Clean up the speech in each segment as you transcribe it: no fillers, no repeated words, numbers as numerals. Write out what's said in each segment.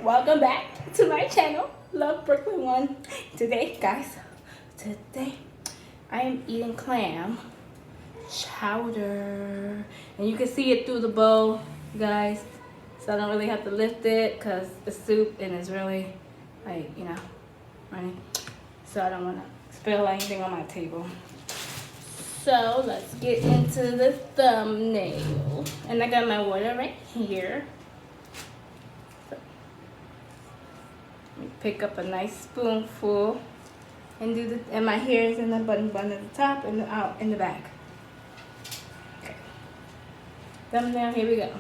Welcome back to my channel, Love Brooklyn One. Today, guys, I am eating clam chowder, and you can see it through the bowl, guys. So I don't really have to lift it because it's soup and it's really, like, running. So I don't want to spill anything on my table. So let's get into the thumbnail, and I got my water right here. Pick up a nice spoonful and and my hair is in the bun at the top and out in the back. Okay. Thumbnail, here we go.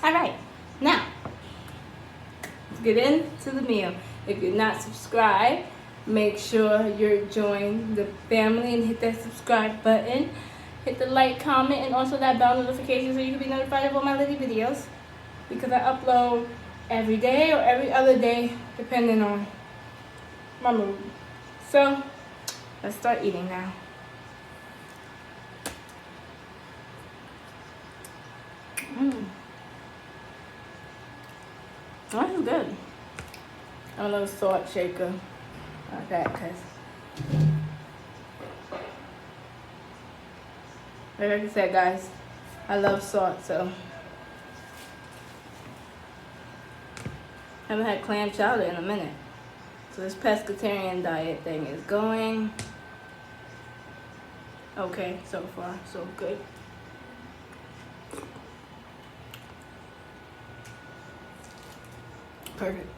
Alright, now let's get into the meal. If you're not subscribed, make sure you're join the family and hit that subscribe button. Hit the like, comment, and also that bell notification so you can be notified of all my little videos. Because I upload every day or every other day, depending on my mood. So, let's start eating now. This is good. A little salt shaker like that, because like I said, guys, I love salt, so haven't had clam chowder in a minute. So this pescatarian diet thing is going okay so far, so good. Perfect.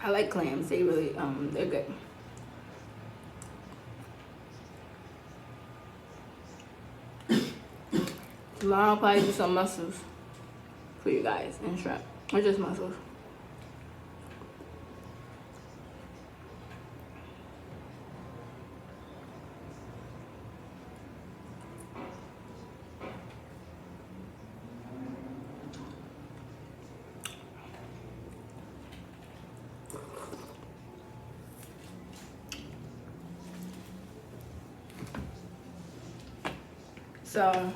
I like clams. They really, they're good. Tomorrow I'll probably do some mussels for you guys and shrimp, or just mussels. So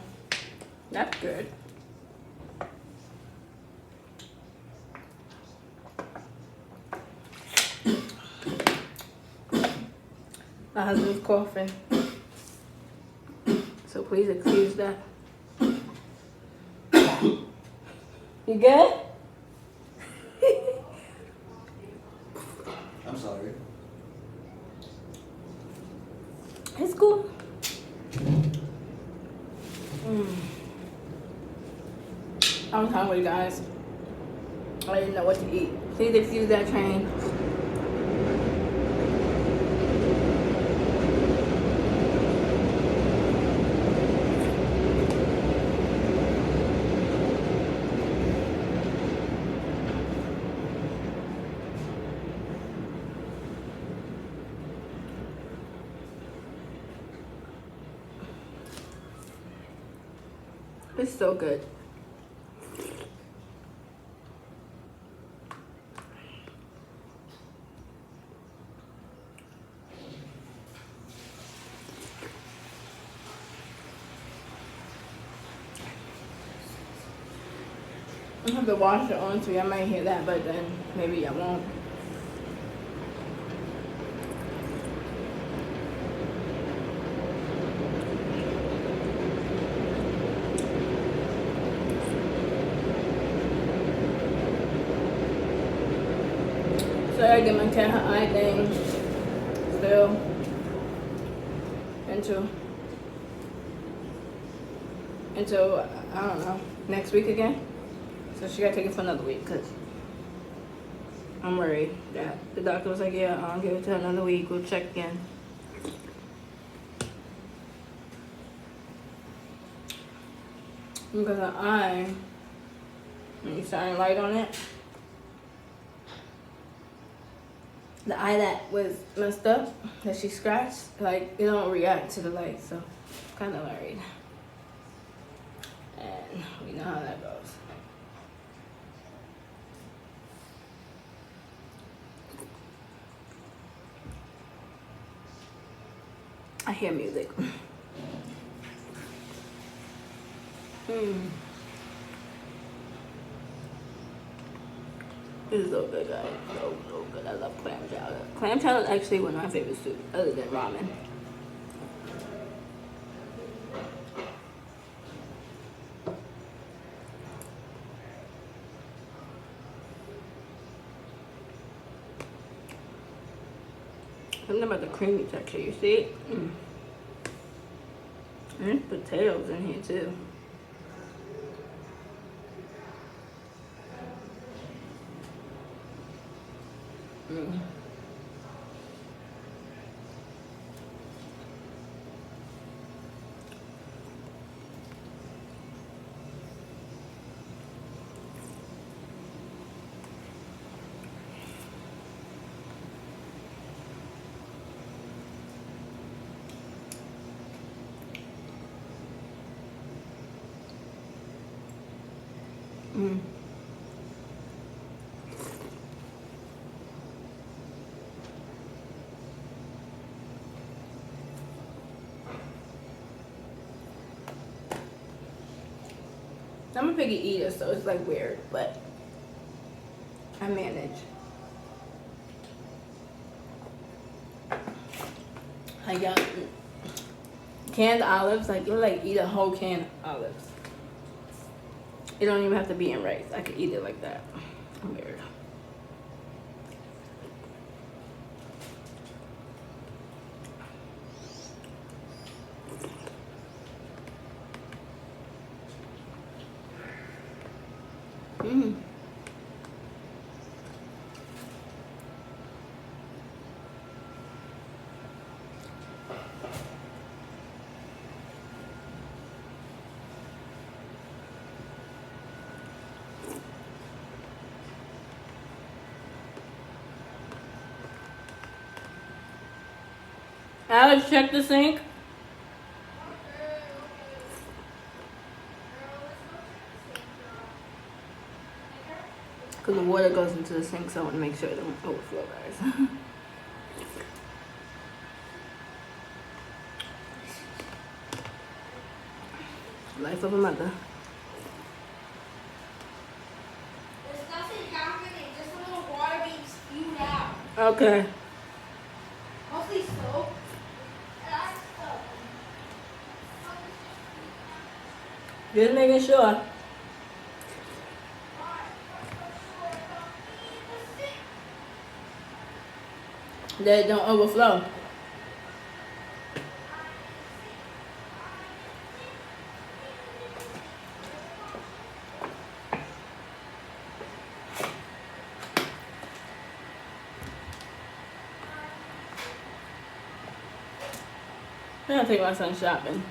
that's good. My husband's coughing, so please excuse that. You good? I'm sorry. It's cool. I'm hungry, guys. I didn't know what to eat. Please excuse that train. It's so good. I have to wash it on, so I might hear that, but then maybe I won't. So I get my cat eye thing still until I don't know, next week again. So she gotta take it for another week because I'm worried that the doctor was like, yeah, I'll give it to another week. We'll check again. Because the eye, let me shine light on it. the eye that was messed up, that she scratched, like it don't react to the light, so kind of worried. And we know how that goes. I hear music. This is so good, guys. So good. I love clam chowder. Clam chowder is actually one of my favorite soups, other than ramen. Something about the creamy texture, you see it? And there's potatoes in here too. I'm a piggy eater, so it's like weird, but I manage. I got canned olives, like you'll like eat a whole can of olives. It don't even have to be in rice. I could eat it like that. I'm weird. Alex, check the sink. Because the water goes into the sink, so I want to make sure it don't overflow, guys. Life of a mother. There's nothing happening, just a little water being spewed out. Okay. Mostly soap. That's soap. Just making sure. That it don't overflow. I'm gonna take my son shopping.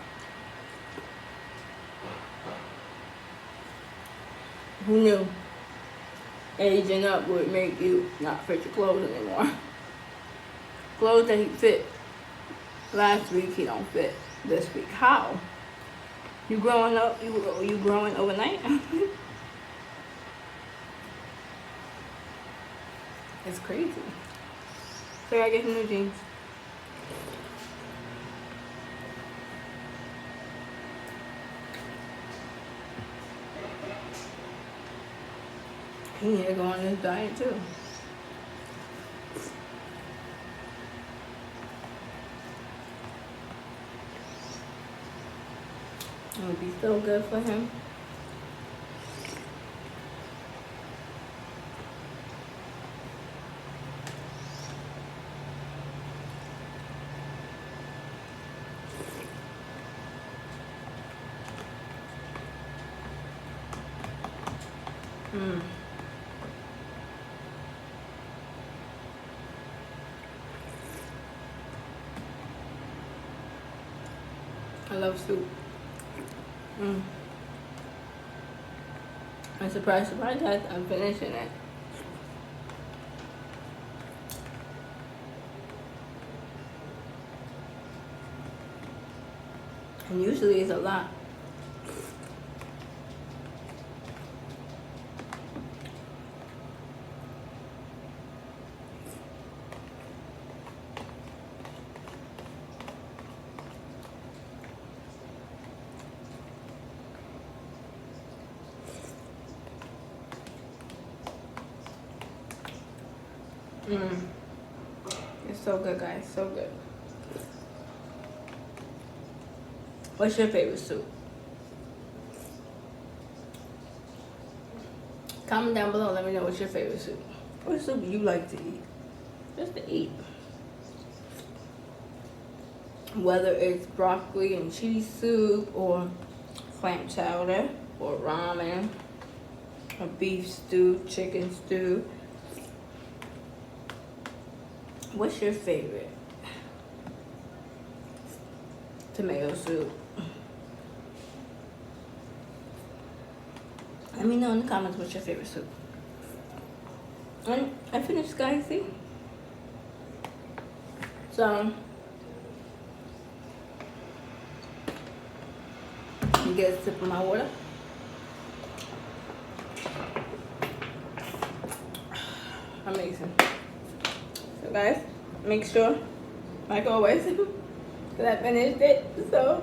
Who knew aging up would make you not fit your clothes anymore? Clothes that he fit last week, he don't fit this week. How? You growing up? You growing overnight? It's crazy. So I gotta get some new jeans. He need to go on this diet too. It would be so good for him. I love soup. I'm surprised, guys. I'm finishing it. And usually it's a lot. It's so good, guys. So good. What's your favorite soup? Comment down below. Let me know what's your favorite soup. What soup you like to eat? Just to eat. Whether it's broccoli and cheese soup, or clam chowder, or ramen, or beef stew, chicken stew. What's your favorite? Tomato soup. Let me know in the comments what's your favorite soup. And I finished, guys, see? So, you get a sip of my water. Amazing. So guys, make sure, like always, that I finished it. So,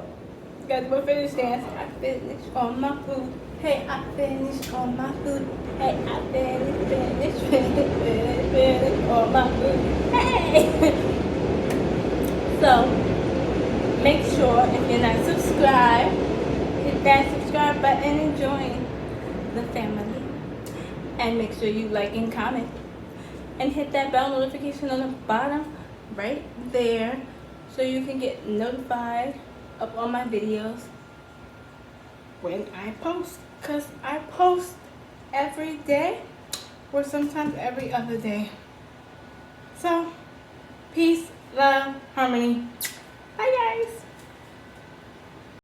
you guys will finish dance. I finished all my food. Hey, I finished all my food. Hey, I finished all my food. Hey! So, make sure if you're not subscribed, hit that subscribe button and join the family. And make sure you like and comment. And hit that bell notification on the bottom right there so you can get notified of all my videos when I post. Because I post every day or sometimes every other day. So, peace, love, harmony.